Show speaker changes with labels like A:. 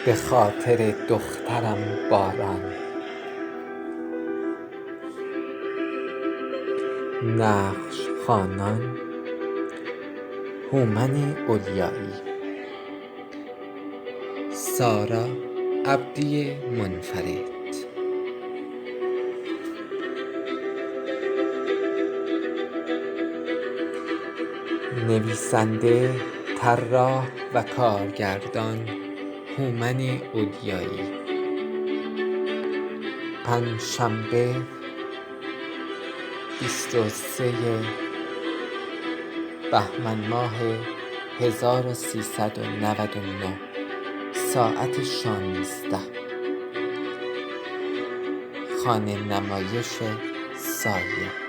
A: به خاطر دخترم باران. نقش خوانان: هومن اولیایی، سارا عبدی منفرد. نویسنده، طراح و کارگردان هومن اولیایی. پنجشنبه 23 بهمن ماه 1399 ساعت 16. خانه نمایش سایه.